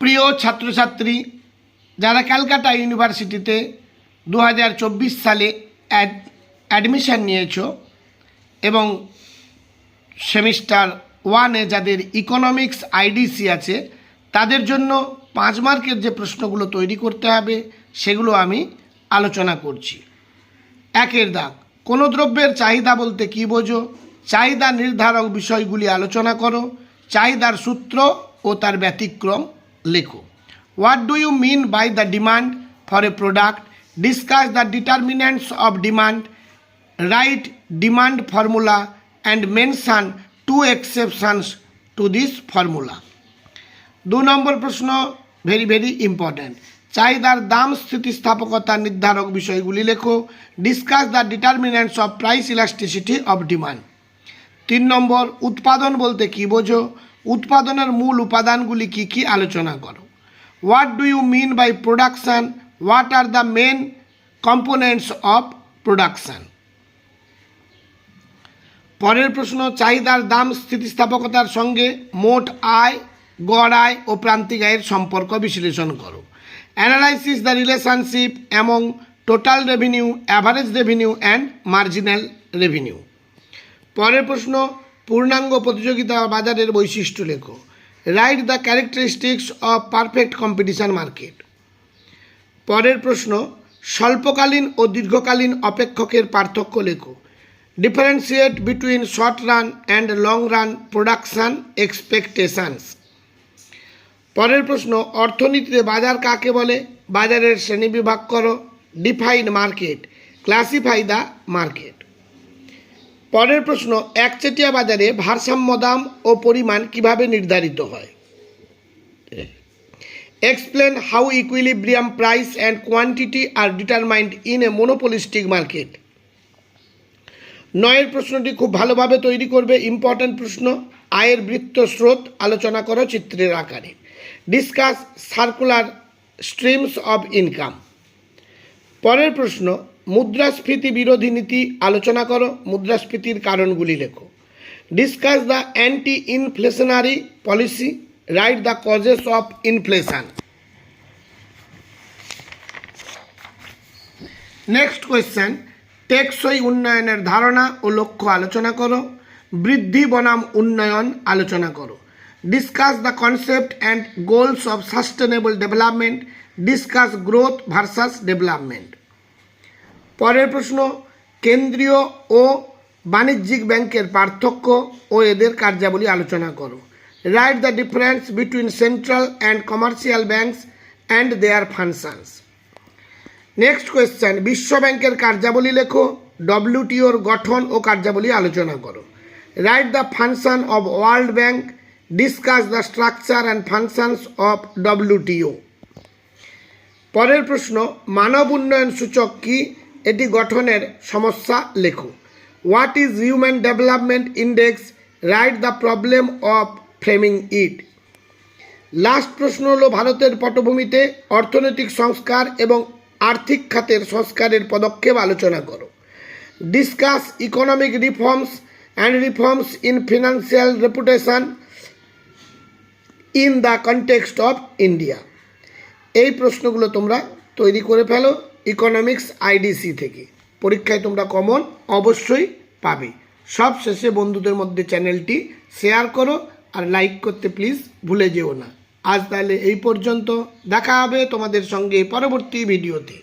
প্রিয় ছাত্রছাত্রী, যারা ক্যালকাটা ইউনিভার্সিটিতে 2024 সালে অ্যাডমিশন নিয়েছো এবং সেমিস্টার 1-এ যাদের ইকোনমিক্স আইডিসি আছে, তাদের জন্য 5 মার্কের যে প্রশ্নগুলো তৈরি করতে হবে সেগুলো আমি আলোচনা করছি। 1 দাগ, কোনো দ্রব্যের চাহিদা বলতে কী বোঝো? চাহিদা নির্ধারক বিষয়গুলি আলোচনা করো। চাহিদার সূত্র ও তার ব্যতিক্রম লেখো। What do you mean by the demand for a product? Discuss the determinants of demand. Write demand formula and mention 2 exceptions to this formula. 2 number প্রশ্ন ভেরি ইম্পর্ট্যান্ট। চাহিদার দাম স্থিতিস্থাপকতা নির্ধারক বিষয়গুলি লেখো। Discuss the determinants of price elasticity of demand. 3 number, উৎপাদন বলতে কী বোঝো? উৎপাদনের মূল উপাদানগুলি কী কী আলোচনা করো। What do you mean by production? What are the main components of production. পরের প্রশ্ন, চাহিদার দাম স্থিতিস্থাপকতার সঙ্গে মোট আয়, গড় আয় ও প্রান্তিক আয়ের সম্পর্ক বিশ্লেষণ করো। Analysis the relationship among total revenue, average revenue and marginal revenue. পরের প্রশ্ন, পূর্ণাঙ্গ প্রতিযোগিতা বাজারের বৈশিষ্ট্য লেখো। Write the characteristics of perfect competition market. পরের প্রশ্ন, স্বল্পকালীন ও দীর্ঘকালীন অপেক্ষকের পার্থক্য লেখো। Differentiate between short run and long run production expectations. পরের প্রশ্ন, অর্থনীতিতে বাজার কাকে বলে? বাজারের শ্রেণীবিভাগ করো। Define market, classify the market. পরের প্রশ্ন, একচেটিয়া বাজারে ভারসাম্য দাম ও পরিমাণ কিভাবে নির্ধারিত হয়? Explain how equilibrium price and quantity are determined in a monopolistic market. 9 প্রশ্নটি খুব ভালোভাবে তৈরি করবে, ইম্পর্ট্যান্ট প্রশ্ন। আয়ের বৃত্ত স্রোত আলোচনা করো চিত্রের আকারে। Discuss circular streams of income. পরের প্রশ্ন, মুদ্রাস্ফীতি বিরোধী নীতি আলোচনা করো। মুদ্রাস্ফীতির কারণগুলি লেখো। Discuss the anti inflationary policy. Write the causes of inflation. Next question, টেকসই উন্নয়নের ধারণা ও লক্ষ্য আলোচনা করো। বৃদ্ধি বনাম উন্নয়ন আলোচনা করো। Discuss the concept and goals of sustainable development. Discuss growth versus development. পরের প্রশ্ন, কেন্দ্রীয় ও বাণিজ্যিক ব্যাংকের পার্থক্য ও এদের কার্যাবলী আলোচনা করো। Write the difference between central and commercial banks and their functions. Next question, বিশ্ব ব্যাংকের কার্যাবলী লেখো। ডব্লিউটিওর গঠন ও কার্যাবলী আলোচনা করো। Write the function of world bank. Discuss the structure and functions of WTO. পরের প্রশ্ন, মানব উন্নয়ন সূচক কি? এটি গঠনের সমস্যা লেখো। What is human development index? Write the problem of framing it. Last প্রশ্ন হলো, ভারতের পটভূমিতে অর্থনৈতিক সংস্কার এবং আর্থিক খাতের সংস্কারের পদক্ষেপ আলোচনা করো। Discuss economic reforms and reforms in financial reputation in the context of India. এই প্রশ্নগুলো তোমরা তৈরি করে ফেলো ইকোনমিক্স আইডিসি থেকে। পরীক্ষায় তোমরা কমন অবশ্যই পাবে। সব শেষে বন্ধুদের মধ্যে চ্যানেলটি শেয়ার করো আর লাইক করতে প্লিজ ভুলে যেও না। আজ তাহলে এই পর্যন্ত, দেখা হবে তোমাদের সঙ্গে পরবর্তী ভিডিওতে।